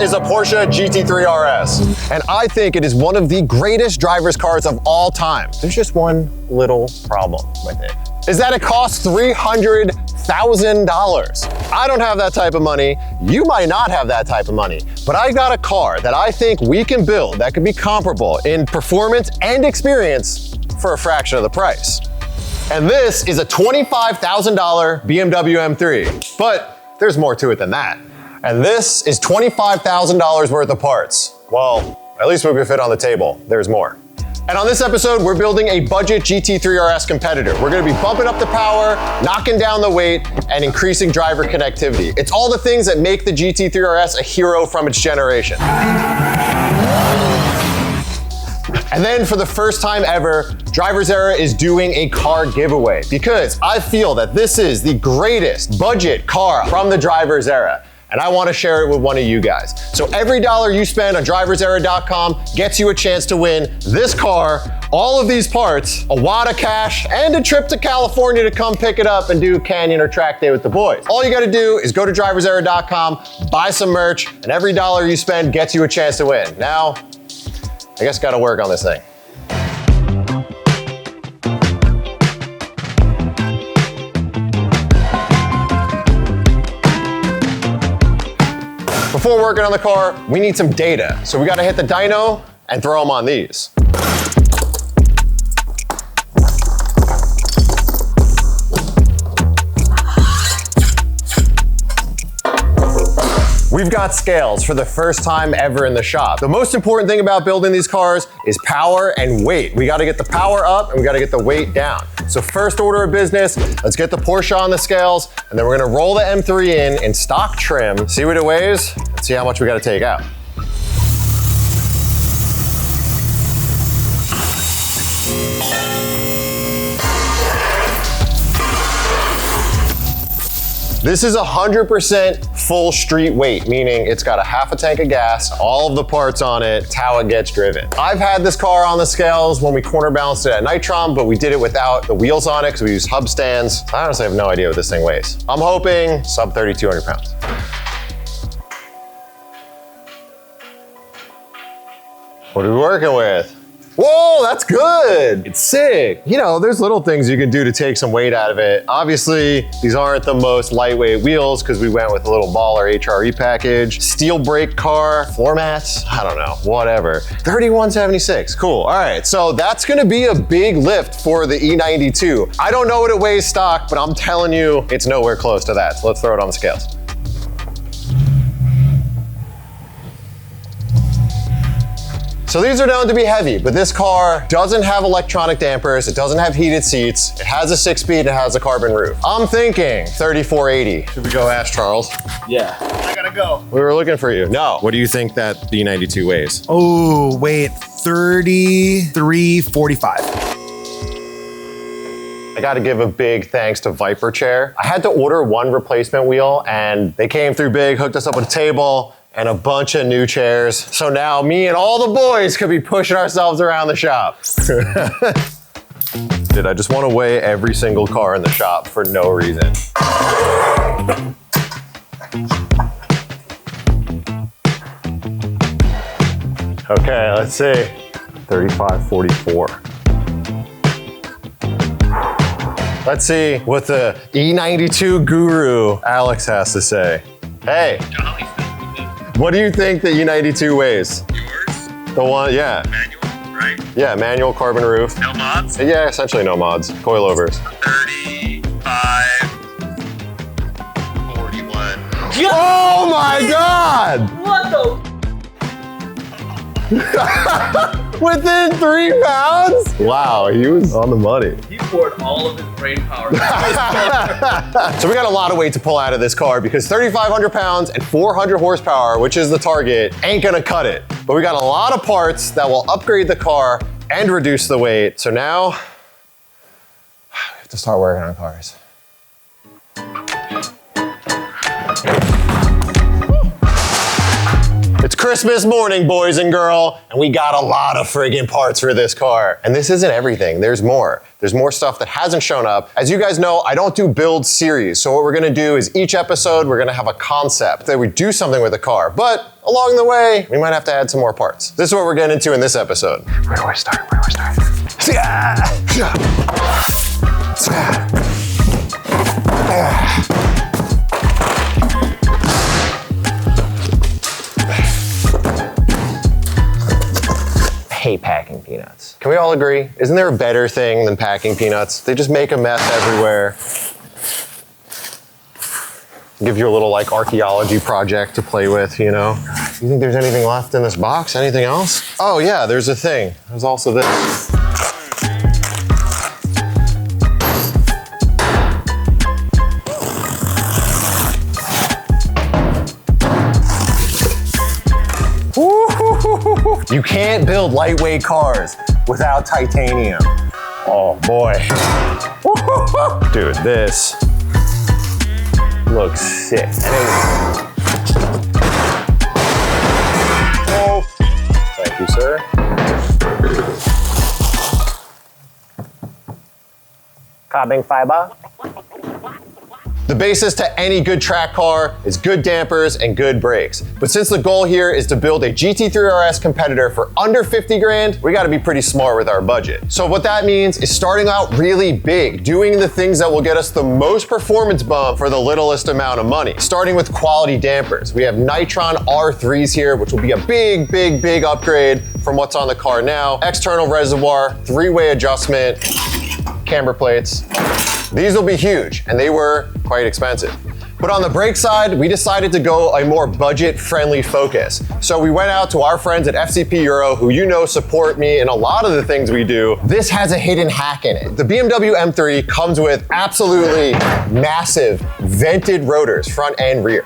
is a Porsche GT3 RS, and I think it is one of the greatest driver's cars of all time. There's just one little problem with it, is that it costs $300,000. I don't have that type of money. You might not have that type of money, but I got a car that I think we can build that could be comparable in performance and experience for a fraction of the price. And this is a $25,000 BMW M3, but there's more to it than that. And this is $25,000 worth of parts. Well, at least what we fit on the table. There's more. And on this episode, we're building a budget GT3 RS competitor. We're gonna be bumping up the power, knocking down the weight, and increasing driver connectivity. It's all the things that make the GT3 RS a hero from its generation. And then for the first time ever, Drivers Era is doing a car giveaway because I feel that this is the greatest budget car from the Drivers Era. And I want to share it with one of you guys. So every dollar you spend on driversera.com gets you a chance to win this car, all of these parts, a wad of cash, and a trip to California to come pick it up and do canyon or track day with the boys. All you gotta do is go to driversera.com, buy some merch, and every dollar you spend gets you a chance to win. Now, I guess gotta work on this thing. Before working on the car, we need some data. So we gotta hit the dyno and throw them on these. We've got scales for the first time ever in the shop. The most important thing about building these cars is power and weight. We gotta get the power up and we gotta get the weight down. So first order of business, let's get the Porsche on the scales, and then we're gonna roll the M3 in stock trim, see what it weighs, and see how much we gotta take out. This is 100% full street weight, meaning it's got a half a tank of gas, all of the parts on it, it's how it gets driven. I've had this car on the scales when we corner balanced it at Nitron, but we did it without the wheels on it because we used hub stands. I honestly have no idea what this thing weighs. I'm hoping sub 3,200 pounds. What are we working with? Whoa, that's good. It's sick. You know, there's little things you can do to take some weight out of it. Obviously, these aren't the most lightweight wheels because we went with a little baller HRE package. Steel brake car, floor mats, I don't know, whatever. 3176, cool. All right, so that's gonna be a big lift for the E92. I don't know what it weighs stock, but I'm telling you, it's nowhere close to that. So let's throw it on the scales. So these are known to be heavy, but this car doesn't have electronic dampers, it doesn't have heated seats, it has a 6-speed, it has a carbon roof. I'm thinking 3480. Should we go ask Charles? Yeah. I gotta go. We were looking for you. No. What do you think that the E92 weighs? Oh, wait, 3345. I gotta give a big thanks to Viper Chair. I had to order one replacement wheel and they came through big, hooked us up with a table, and a bunch of new chairs. So now me and all the boys could be pushing ourselves around the shop. Dude, I just want to weigh every single car in the shop for no reason. Okay, let's see. 3544. Let's see what the E92 guru Alex has to say. Hey. What do you think the E92 weighs? Yours? The one, yeah. Manual, right? Yeah, manual carbon roof. No mods? Yeah, essentially no mods. Coilovers. 35, 41. Oh my God! What the? Within 3 pounds? Wow, he was on the money. He poured all of his brain power. So we got a lot of weight to pull out of this car because 3,500 pounds and 400 horsepower, which is the target, ain't gonna cut it. But we got a lot of parts that will upgrade the car and reduce the weight. So now, we have to start working on cars. It's Christmas morning, boys and girl, and we got a lot of friggin' parts for this car. And this isn't everything, there's more. There's more stuff that hasn't shown up. As you guys know, I don't do build series, so what we're gonna do is each episode, we're gonna have a concept that we do something with the car, but along the way, we might have to add some more parts. This is what we're getting into in this episode. Where do I start? I hate packing peanuts. Can we all agree? Isn't there a better thing than packing peanuts? They just make a mess everywhere. Give you a little like archaeology project to play with, you know? You think there's anything left in this box? Anything else? Oh yeah, there's a thing. There's also this. You can't build lightweight cars without titanium. Oh boy. Dude, this looks sick. Oh, thank you, sir. Carbon fiber. The basis to any good track car is good dampers and good brakes. But since the goal here is to build a GT3 RS competitor for under 50 grand, we gotta be pretty smart with our budget. So what that means is starting out really big, doing the things that will get us the most performance bump for the littlest amount of money. Starting with quality dampers. We have Nitron R3s here, which will be a big upgrade from what's on the car now. External reservoir, three-way adjustment, camber plates. These will be huge, and they were quite expensive. But on the brake side, we decided to go a more budget-friendly focus. So we went out to our friends at FCP Euro, who you know support me in a lot of the things we do. This has a hidden hack in it. The BMW M3 comes with absolutely massive vented rotors, front and rear.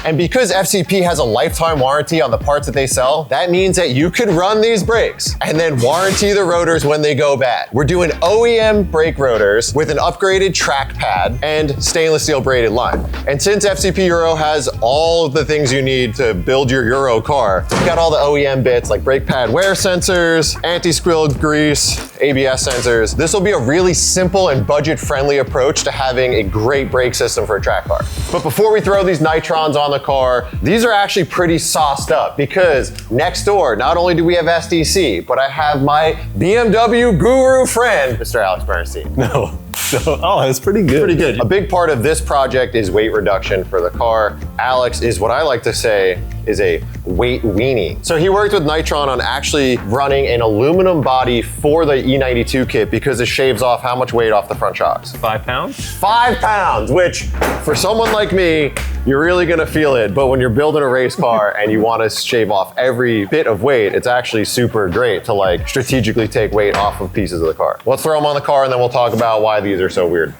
And because FCP has a lifetime warranty on the parts that they sell, that means that you could run these brakes and then warranty the rotors when they go bad. We're doing OEM brake rotors with an upgraded track pad and stainless steel braided line. And since FCP Euro has all of the things you need to build your Euro car, we've got all the OEM bits like brake pad wear sensors, anti-squill grease, ABS sensors. This will be a really simple and budget-friendly approach to having a great brake system for a track car. But before we throw these nitrons on the car, these are actually pretty sauced up because next door, not only do we have SDC, but I have my BMW guru friend, Mr. Alex Bernstein. No. Oh, that's pretty good. Pretty good. A big part of this project is weight reduction for the car. Alex is what I like to say is a weight weenie. So he worked with Nitron on actually running an aluminum body for the E92 kit because it shaves off how much weight off the front shocks? 5 pounds? 5 pounds, which for someone like me, you're really gonna feel it. But when you're building a race car and you wanna shave off every bit of weight, it's actually super great to like strategically take weight off of pieces of the car. Let's throw them on the car and then we'll talk about why these are so weird.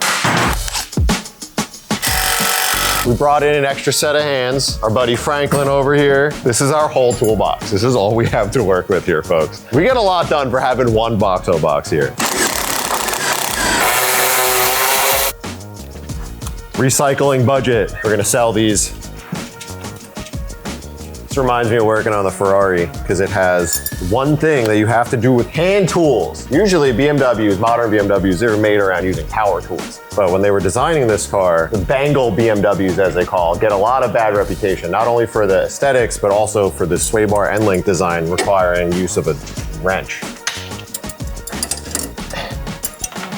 We brought in an extra set of hands. Our buddy Franklin over here. This is our whole toolbox. This is all we have to work with here, folks. We get a lot done for having one Boxo box here. Recycling budget. We're gonna sell these. This reminds me of working on the Ferrari because it has one thing that you have to do with hand tools. Usually BMWs, modern BMWs, they're made around using power tools. But when they were designing this car, the Bangle BMWs, as they call, get a lot of bad reputation, not only for the aesthetics, but also for the sway bar end link design requiring use of a wrench.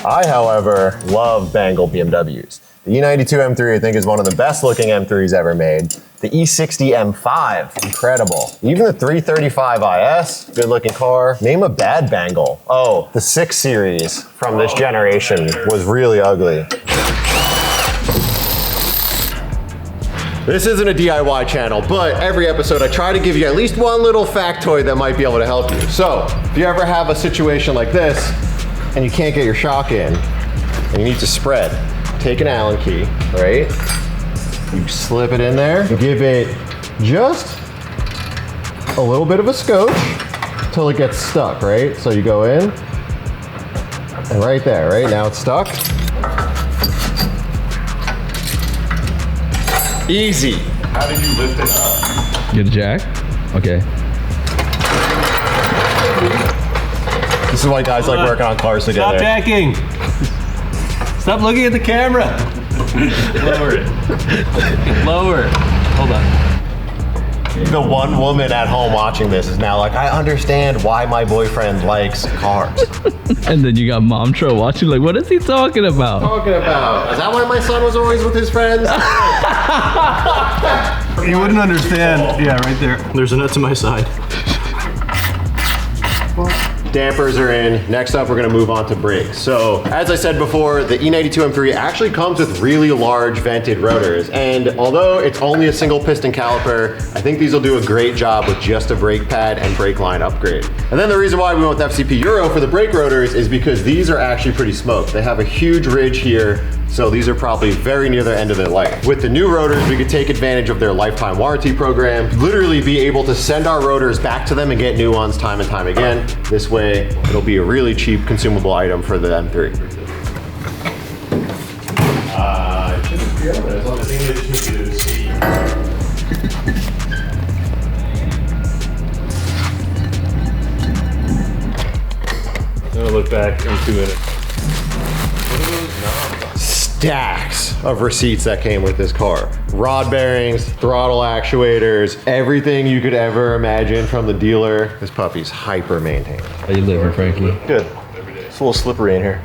I, however, love Bangle BMWs. The E92 M3, I think, is one of the best looking M3s ever made. The E60 M5, incredible. Even the 335 IS, good looking car. Name a bad Bangle. Oh, the 6 Series from this generation was really ugly. This isn't a DIY channel, but every episode I try to give you at least one little factoid that might be able to help you. So, if you ever have a situation like this, and you can't get your shock in, and you need to spread, take an Allen key, right? You slip it in there, you give it just a little bit of a scotch till it gets stuck, right? So you go in, and right there, right? Now it's stuck. Easy. How did you lift it up? Get a jack? Okay. This is why guys like working on cars Stop together. jacking. Stop looking at the camera. Lower it. Lower. Hold on. The one woman at home watching this is now like, I understand why my boyfriend likes cars. And then you got Mom Tro watching like, what is he talking about? Talking about? Is that why my son was always with his friends? You wouldn't understand. Yeah, right there. There's a nut to my side. Dampers are in. Next up, we're gonna move on to brakes. So, as I said before, the E92 M3 actually comes with really large vented rotors. And although it's only a single piston caliper, I think these will do a great job with just a brake pad and brake line upgrade. And then the reason why we went with FCP Euro for the brake rotors is because these are actually pretty smoked. They have a huge ridge here, so these are probably very near the end of their life. With the new rotors, we could take advantage of their lifetime warranty program, literally be able to send our rotors back to them and get new ones time and time again. This way, it'll be a really cheap consumable item for the M3. It shouldn't be open as long as they just need you to see. I'm gonna look back in 2 minutes. Stacks of receipts that came with this car. Rod bearings, throttle actuators, everything you could ever imagine from the dealer. This puppy's hyper maintained. How you living, Frankie? Good. It's a little slippery in here.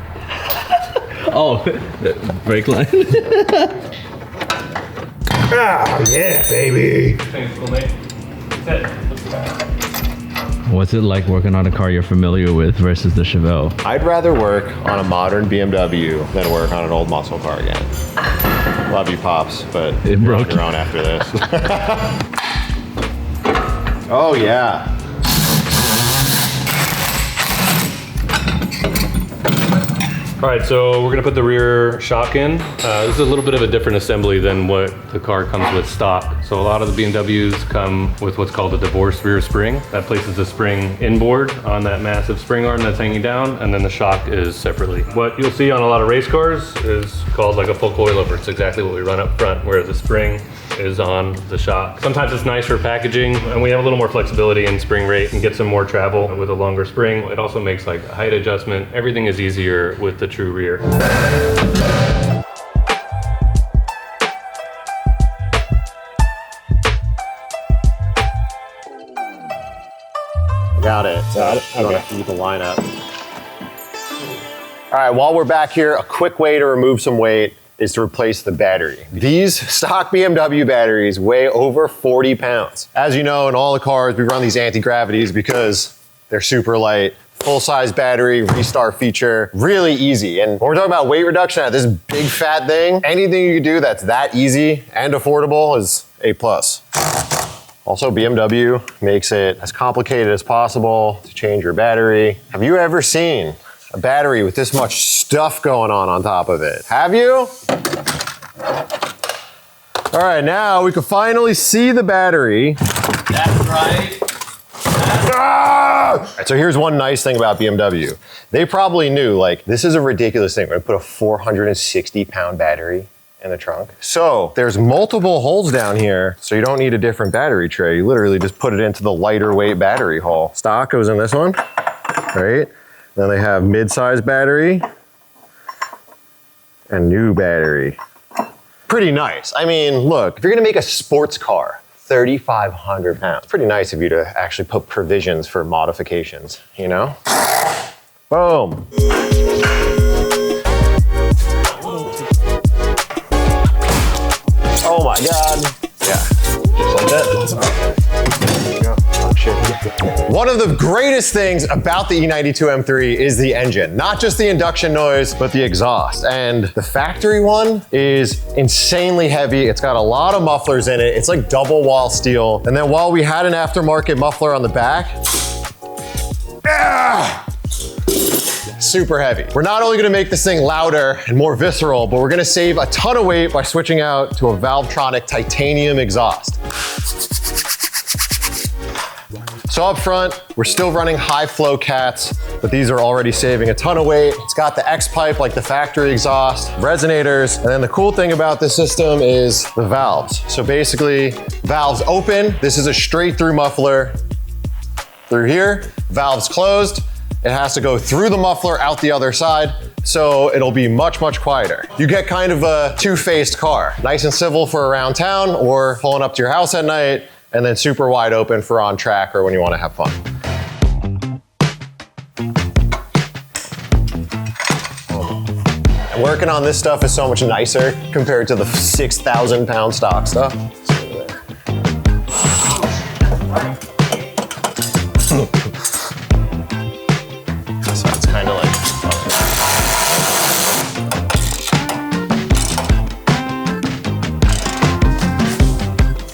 Oh, brake line. Ah, yeah, baby. Thanks, Mate. What's it like working on a car you're familiar with versus the Chevelle? I'd rather work on a modern BMW than work on an old muscle car again. Love you, Pops, but It you're broke on your own after this. Oh, yeah. All right, so we're gonna put the rear shock in. This is a little bit of a different assembly than what the car comes with stock. So a lot of the BMWs come with what's called a divorced rear spring. That places the spring inboard on that massive spring arm that's hanging down, and then the shock is separately. What you'll see on a lot of race cars is called like a full coilover. It's exactly what we run up front, where the spring is on the shock. Sometimes it's nice for packaging, and we have a little more flexibility in spring rate and get some more travel with a longer spring. It also makes like a height adjustment. Everything is easier with the true rear. Got it. Got it. Okay. Keep the line up. All right, while we're back here, a quick way to remove some weight is to replace the battery. These stock BMW batteries weigh over 40 pounds. As you know, in all the cars, we run these anti-gravities because they're super light. Full-size battery, restart feature, really easy. And when we're talking about weight reduction at this big fat thing, anything you can do that's that easy and affordable is A+. Also, BMW makes it as complicated as possible to change your battery. Have you ever seen a battery with this much stuff going on top of it? Have you? All right, now we can finally see the battery. That's right. All right, so here's one nice thing about BMW. They probably knew, like, this is a ridiculous thing. We're gonna put a 460-pound battery in the trunk. So there's multiple holes down here, so you don't need a different battery tray. You literally just put it into the lighter weight battery hole. Stock goes in this one, right? Then they have mid-size battery and new battery. Pretty nice. I mean, look, if you're gonna make a sports car, 3,500 pounds. Pretty nice of you to actually put provisions for modifications, you know? Boom. Oh my God. Yeah, just like that. There you go. Oh, shit. One of the greatest things about the E92 M3 is the engine. Not just the induction noise, but the exhaust. And the factory one is insanely heavy. It's got a lot of mufflers in it. It's like double wall steel. And then while we had an aftermarket muffler on the back, super heavy. We're not only gonna make this thing louder and more visceral, but we're gonna save a ton of weight by switching out to a Valvetronic titanium exhaust. So up front, we're still running high flow cats, but these are already saving a ton of weight. It's got the X pipe like the factory exhaust, resonators, and then the cool thing about this system is the valves. So basically, valves open. This is a straight through muffler through here. Valves closed. It has to go through the muffler out the other side, so it'll be much, much quieter. You get kind of a two-faced car. Nice and civil for around town or pulling up to your house at night, and then super wide open for on track or when you want to have fun. And working on this stuff is so much nicer compared to the 6,000 pound stock stuff. So it's kind of like,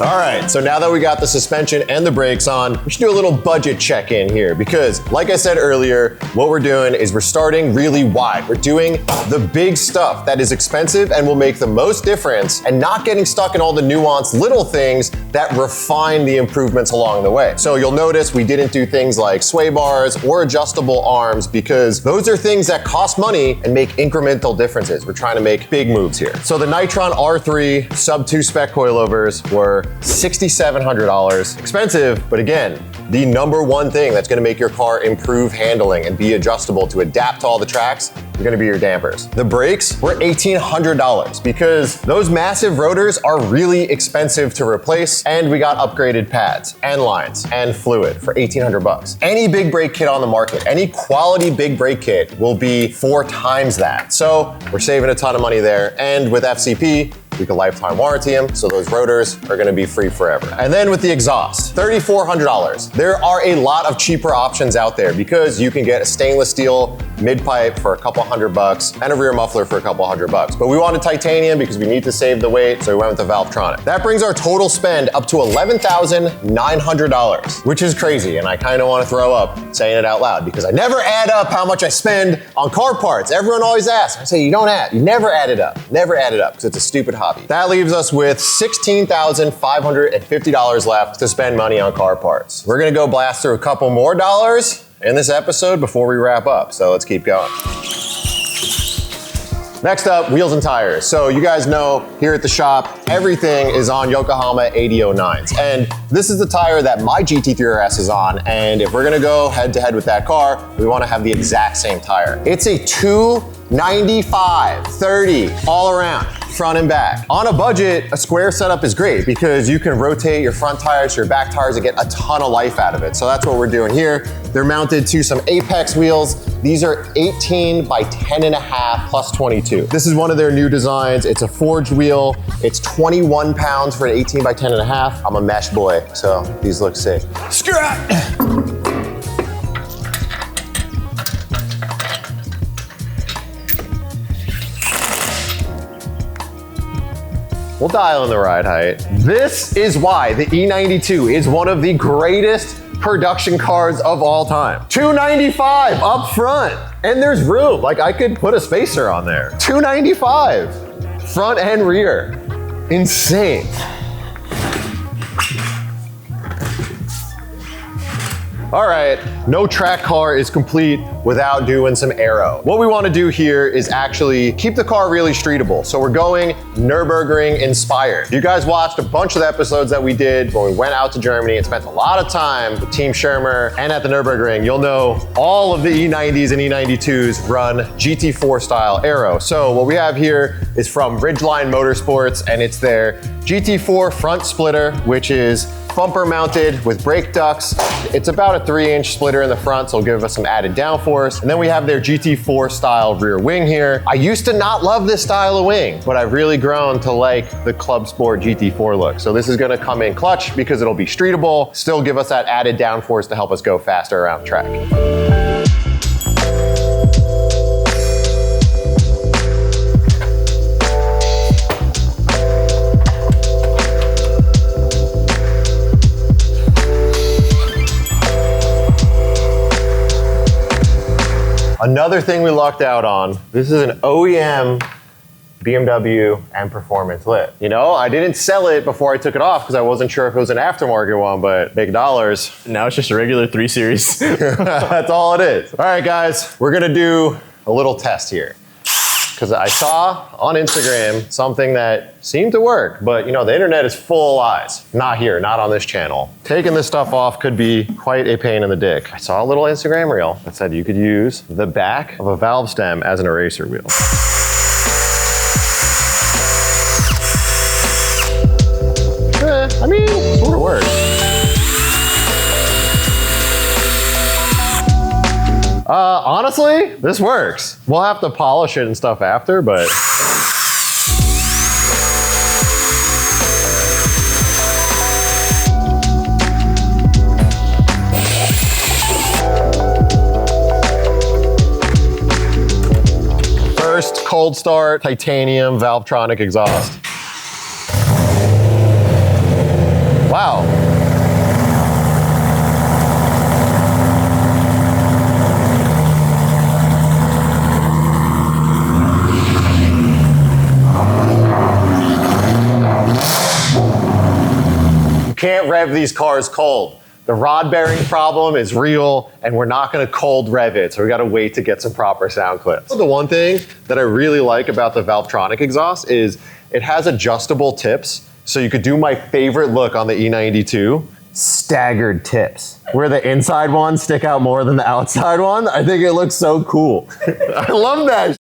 all right, so now that we got the suspension and the brakes on, we should do a little budget check-in here because, like I said earlier, what we're doing is we're starting really wide. We're doing the big stuff that is expensive and will make the most difference and not getting stuck in all the nuanced little things that refine the improvements along the way. So you'll notice we didn't do things like sway bars or adjustable arms because those are things that cost money and make incremental differences. We're trying to make big moves here. So the Nitron R3 sub-2 spec coilovers were $6,700. Expensive, but again, the number one thing that's gonna make your car improve handling and be adjustable to adapt to all the tracks are gonna be your dampers. The brakes were $1,800 because those massive rotors are really expensive to replace, and we got upgraded pads and lines and fluid for $1,800. Any big brake kit on the market, any quality big brake kit will be 4 times that. So we're saving a ton of money there, and with FCP, we can lifetime warranty them, so those rotors are gonna be free forever. And then with the exhaust, $3,400. There are a lot of cheaper options out there because you can get a stainless steel mid-pipe for a couple $100 and a rear muffler for a couple $100. But we wanted titanium because we need to save the weight, so we went with the Valvetronic. That brings our total spend up to $11,900, which is crazy, and I kinda wanna throw up saying it out loud because I never add up how much I spend on car parts. Everyone always asks. I say, you never add it up. Never add it up because it's a stupid hobby. That leaves us with $16,550 left to spend money on car parts. We're gonna go blast through a couple more dollars in this episode before we wrap up, so let's keep going. Next up, wheels and tires. So you guys know here at the shop, everything is on Yokohama 8009s. And this is the tire that my GT3 RS is on. And if we're gonna go head to head with that car, we wanna have the exact same tire. It's a 295/30 all around, front and back. On a budget, a square setup is great because you can rotate your front tires to your back tires and get a ton of life out of it. So that's what we're doing here. They're mounted to some Apex wheels. These are 18 by 10.5 plus 22. This is one of their new designs. It's a forged wheel. It's 21 pounds for an 18 by 10.5. I'm a mesh boy, so these look sick. Scrat! We'll dial in the ride height. This is why the E92 is one of the greatest production cars of all time. 295 up front, and there's room. Like I could put a spacer on there. 295, front and rear. Insane. All right, no track car is complete without doing some aero. What we want to do here is actually keep the car really streetable. So we're going Nürburgring inspired. You guys watched a bunch of the episodes that we did when we went out to Germany and spent a lot of time with Team Schirmer and at the Nürburgring. You'll know all of the E90s and E92s run GT4 style aero. So what we have here is from Ridgeline Motorsports, and it's their GT4 front splitter, which is bumper mounted with brake ducts. It's about a 3-inch splitter in the front, so it'll give us some added downforce. And then we have their GT4 style rear wing here. I used to not love this style of wing, but I've really grown to like the Club Sport GT4 look. So this is gonna come in clutch because it'll be streetable, still give us that added downforce to help us go faster around the track. Another thing we lucked out on, this is an OEM BMW and performance lit. You know, I didn't sell it before I took it off because I wasn't sure if it was an aftermarket one, but big dollars. Now it's just a regular 3 Series. That's all it is. All right, guys, we're gonna do a little test here. Because I saw on Instagram something that seemed to work, but you know, the internet is full of lies. Not here, not on this channel. Taking this stuff off could be quite a pain in the dick. I saw a little Instagram reel that said you could use the back of a valve stem as an eraser wheel. I mean, sort of works. Honestly, this works. We'll have to polish it and stuff after, but. First, cold start, titanium, Valvetronic exhaust. Wow. You can't rev these cars cold. The rod bearing problem is real, and we're not gonna cold rev it, so we gotta wait to get some proper sound clips. The one thing that I really like about the Valvetronic exhaust is it has adjustable tips, so you could do my favorite look on the E92, staggered tips, where the inside ones stick out more than the outside one. I think it looks so cool. I love that.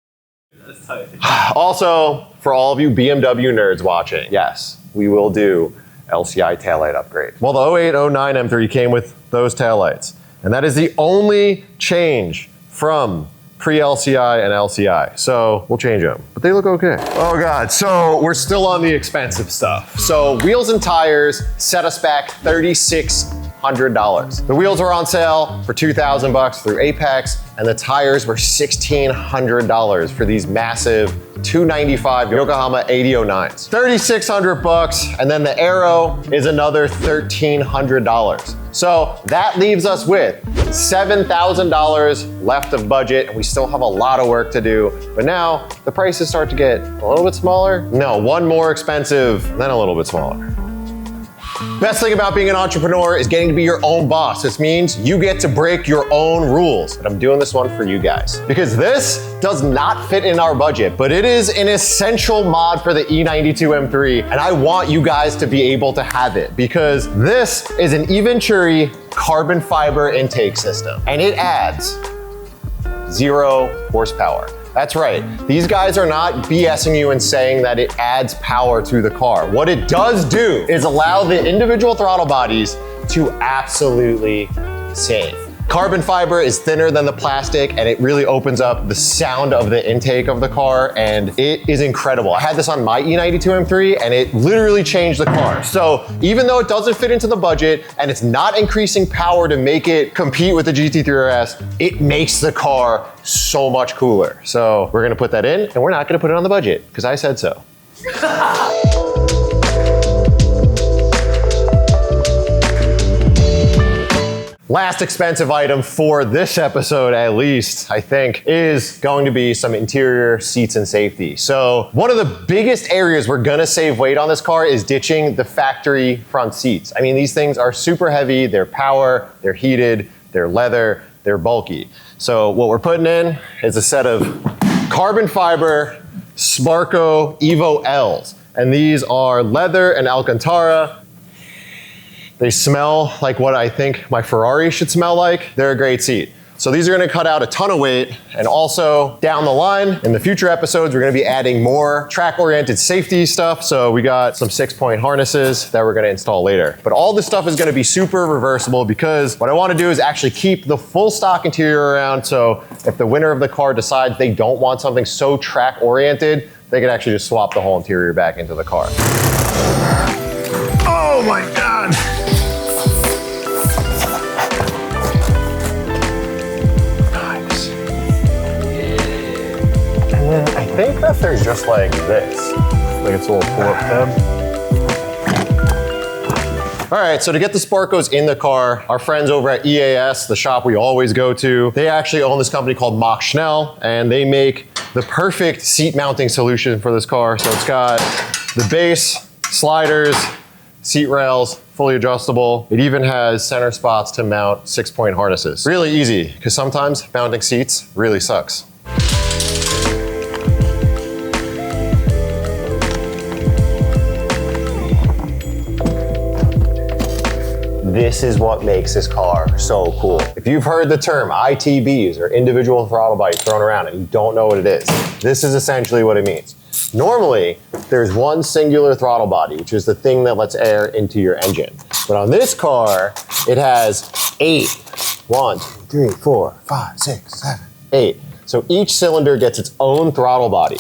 Also, for all of you BMW nerds watching, yes, we will do LCI taillight upgrade. Well, the 0809 M3 came with those taillights, and that is the only change from pre-LCI and LCI. So we'll change them, but they look okay. Oh God, so we're still on the expensive stuff. So wheels and tires set us back $3,600. The wheels were on sale for $2,000 through Apex, and the tires were $1,600 for these massive 295 Yokohama 8009s. $3,600, and then the Aero is another $1,300. So that leaves us with $7,000 left of budget, and we still have a lot of work to do. But now the prices start to get a little bit smaller. No, one more expensive, then a little bit smaller. Best thing about being an entrepreneur is getting to be your own boss. This means you get to break your own rules. And I'm doing this one for you guys. Because this does not fit in our budget, but it is an essential mod for the E92 M3. And I want you guys to be able to have it because this is an eVenturi carbon fiber intake system. And it adds 0 horsepower. That's right. These guys are not BSing you and saying that it adds power to the car. What it does do is allow the individual throttle bodies to absolutely sing. Carbon fiber is thinner than the plastic, and it really opens up the sound of the intake of the car, and it is incredible. I had this on my E92 M3, and it literally changed the car. So even though it doesn't fit into the budget, and it's not increasing power to make it compete with the GT3 RS, it makes the car so much cooler. So we're gonna put that in, and we're not gonna put it on the budget, because I said so. Last expensive item for this episode, at least, I think, is going to be some interior seats and safety. So one of the biggest areas we're gonna save weight on this car is ditching the factory front seats. I mean, these things are super heavy, they're power, they're heated, they're leather, they're bulky. So what we're putting in is a set of carbon fiber Sparco Evo Ls. And these are leather and Alcantara. They smell like what I think my Ferrari should smell like. They're a great seat. So these are gonna cut out a ton of weight, and also down the line, in the future episodes, we're gonna be adding more track-oriented safety stuff. So we got some 6-point harnesses that we're gonna install later. But all this stuff is gonna be super reversible because what I wanna do is actually keep the full stock interior around, so if the winner of the car decides they don't want something so track-oriented, they could actually just swap the whole interior back into the car. Oh my God. I think that they're just like this. Like it's a little pull-up tab. All right, so to get the Sparcos in the car, our friends over at EAS, the shop we always go to, they actually own this company called Mach Schnell, and they make the perfect seat mounting solution for this car. So it's got the base, sliders, seat rails, fully adjustable. It even has center spots to mount 6-point harnesses. Really easy, because sometimes mounting seats really sucks. This is what makes this car so cool. If you've heard the term ITBs, or individual throttle body, thrown around and you don't know what it is, this is essentially what it means. Normally, there's one singular throttle body, which is the thing that lets air into your engine. But on this car, it has 8. 1, 2, 3, 4, 5, 6, 7, 8. So each cylinder gets its own throttle body,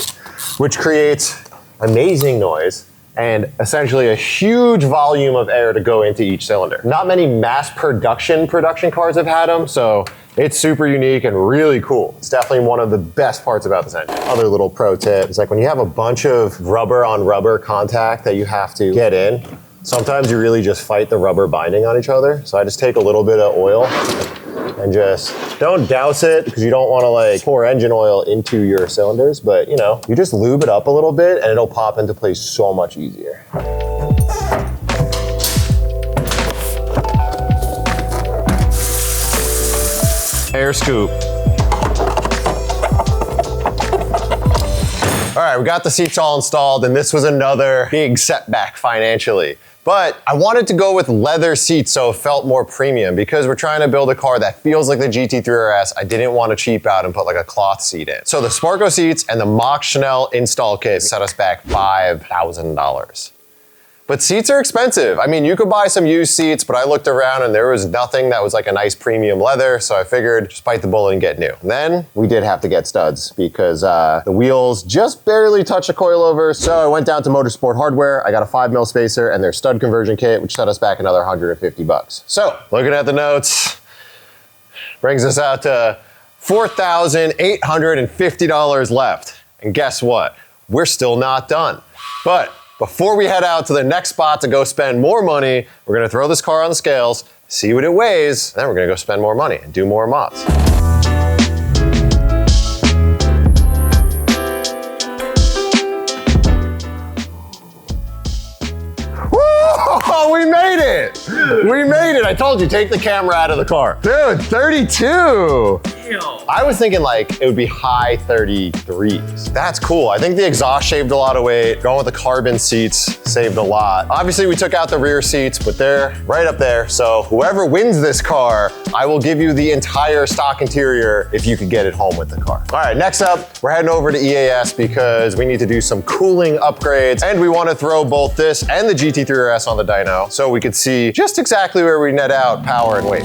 which creates amazing noise and essentially a huge volume of air to go into each cylinder. Not many mass production cars have had them, so it's super unique and really cool. It's definitely one of the best parts about this engine. Other little pro tip is like when you have a bunch of rubber on rubber contact that you have to get in, sometimes you really just fight the rubber binding on each other. So I just take a little bit of oil and just don't douse it, because you don't want to like pour engine oil into your cylinders, but you know, you just lube it up a little bit and it'll pop into place so much easier. Air scoop. All right, we got the seats all installed, and this was another big setback financially. But I wanted to go with leather seats so it felt more premium, because we're trying to build a car that feels like the GT3 RS. I didn't want to cheap out and put like a cloth seat in. So the Sparco seats and the Mach Chanel install kit set us back $5,000. But seats are expensive. I mean, you could buy some used seats, but I looked around and there was nothing that was like a nice premium leather, so I figured just bite the bullet and get new. And then we did have to get studs, because the wheels just barely touch the coilover, so I went down to Motorsport Hardware. I got a 5mm spacer and their stud conversion kit, which set us back another $150. So, looking at the notes, brings us out to $4,850 left. And guess what? We're still not done. But before we head out to the next spot to go spend more money, we're gonna throw this car on the scales, see what it weighs, and then we're gonna go spend more money and do more mods. Woo! We made it! We made it! I told you, take the camera out of the car. Dude, 32! I was thinking like it would be high 33s. That's cool. I think the exhaust shaved a lot of weight. Going with the carbon seats saved a lot. Obviously we took out the rear seats, but they're right up there. So whoever wins this car, I will give you the entire stock interior if you could get it home with the car. All right, next up, we're heading over to EAS because we need to do some cooling upgrades, and we want to throw both this and the GT3 RS on the dyno so we could see just exactly where we net out power and weight.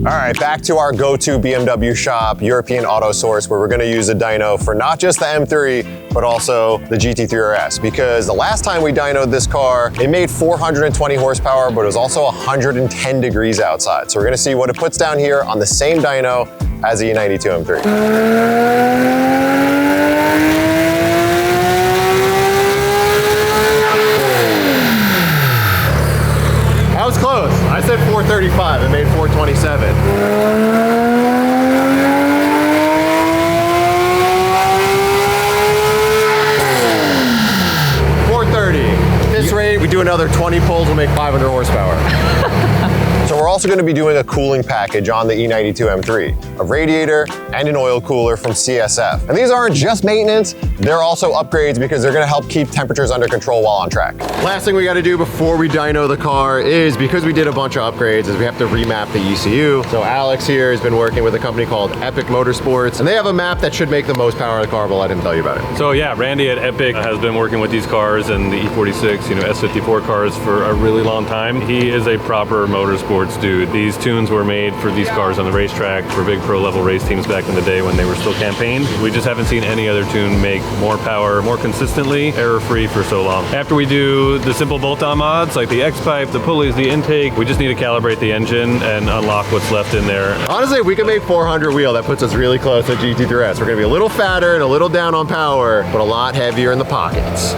All right, back to our go-to BMW shop, European Auto Source, where we're gonna use a dyno for not just the M3, but also the GT3 RS. Because the last time we dynoed this car, it made 420 horsepower, but it was also 110 degrees outside. So we're gonna see what it puts down here on the same dyno as the E92 M3. That was close. I said 435, it made 427. At this rate, we do another 20 pulls, we'll make 500 horsepower. So we're also going to be doing a cooling package on the E92 M3, a radiator and an oil cooler from CSF. And these aren't just maintenance, they're also upgrades because they're going to help keep temperatures under control while on track. Last thing we got to do before we dyno the car is, because we did a bunch of upgrades, is we have to remap the ECU. So Alex here has been working with a company called Epic Motorsports, and they have a map that should make the most power of the car, but I'll let him tell you about it. So yeah, Randy at Epic has been working with these cars and the E46, S54 cars for a really long time. He is a proper motorsports dude. These tunes were made for these cars on the racetrack for big pro level race teams back in the day when they were still campaigned. We just haven't seen any other tune make more power, more consistently, error-free for so long. After we do the simple bolt-on mods like the X-pipe, the pulleys, the intake, we just need to calibrate the engine and unlock what's left in there. Honestly, if we can make 400 wheel, that puts us really close to GT3 RS. We're gonna be a little fatter and a little down on power, but a lot heavier in the pockets.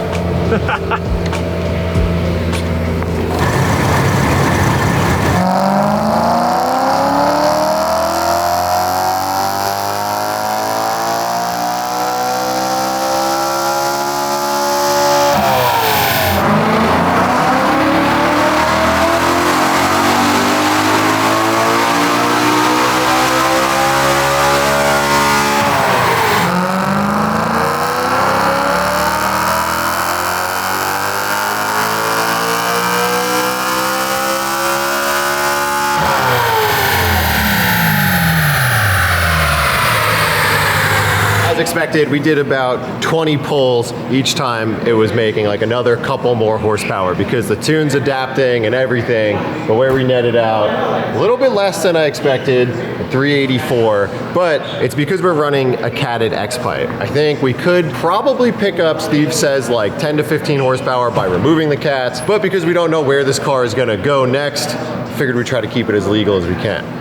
as expected, we did about 20 pulls each time. It was making like another couple more horsepower because the tune's adapting and everything. But where we netted out, a little bit less than I expected, 384, but it's because we're running a catted X-pipe. I think we could probably pick up, Steve says, like 10 to 15 horsepower by removing the cats, but because we don't know where this car is gonna go next, figured we'd try to keep it as legal as we can.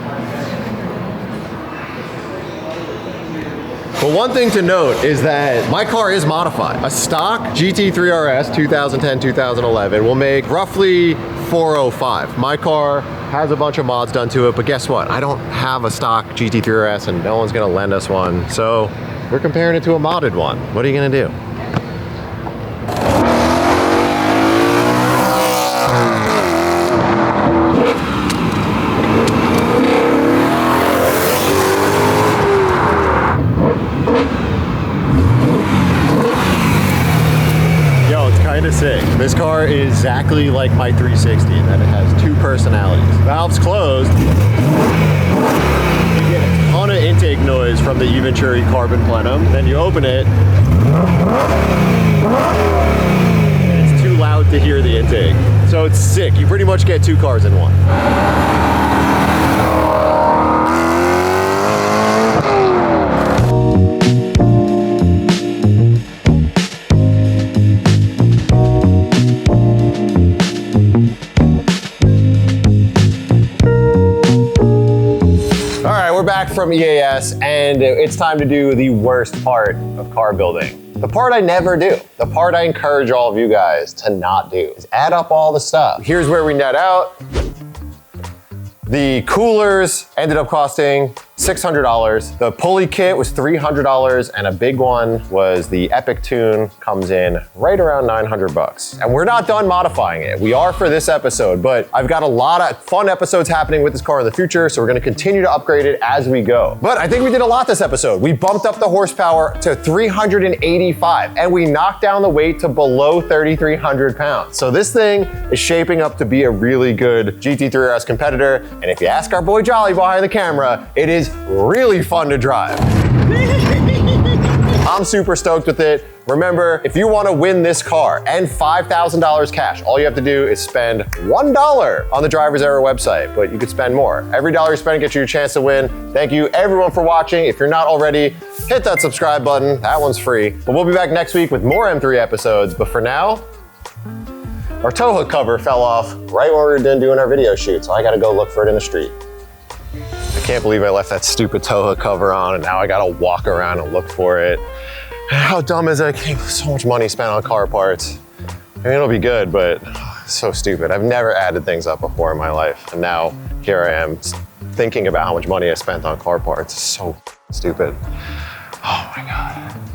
But one thing to note is that my car is modified. A stock GT3 RS 2010-2011 will make roughly 405. My car has a bunch of mods done to it, but guess what? I don't have a stock GT3 RS and no one's gonna lend us one. So we're comparing it to a modded one. What are you gonna do? Sick. This car is exactly like my 360 in that it has two personalities. Valves closed. You get a ton of intake noise from the Eventuri carbon plenum. Then you open it. And it's too loud to hear the intake. So it's sick. You pretty much get two cars in one. Back from EAS, and it's time to do the worst part of car building. The part I never do. The part I encourage all of you guys to not do is add up all the stuff. Here's where we net out. The coolers ended up costing $600. The pulley kit was $300, and a big one was the Epic Tune, comes in right around 900 bucks. And we're not done modifying it. We are for this episode, but I've got a lot of fun episodes happening with this car in the future, so we're gonna continue to upgrade it as we go. But I think we did a lot this episode. We bumped up the horsepower to 385, and we knocked down the weight to below 3,300 pounds. So this thing is shaping up to be a really good GT3 RS competitor, and if you ask our boy Jolly behind the camera, it is really fun to drive. I'm super stoked with it. Remember, if you want to win this car and $5,000 cash, all you have to do is spend $1 on the Driver's Error website, but you could spend more. Every dollar you spend gets you a chance to win. Thank you everyone for watching. If you're not already, hit that subscribe button. That one's free. But we'll be back next week with more M3 episodes. But for now, our tow hook cover fell off right when we were done doing our video shoot, so I gotta go look for it in the street. I can't believe I left that stupid tow hook cover on and now I gotta walk around and look for it. How dumb is it? So much money spent on car parts. I mean, it'll be good, but it's so stupid. I've never added things up before in my life, and now here I am thinking about how much money I spent on car parts. It's so stupid. Oh my God.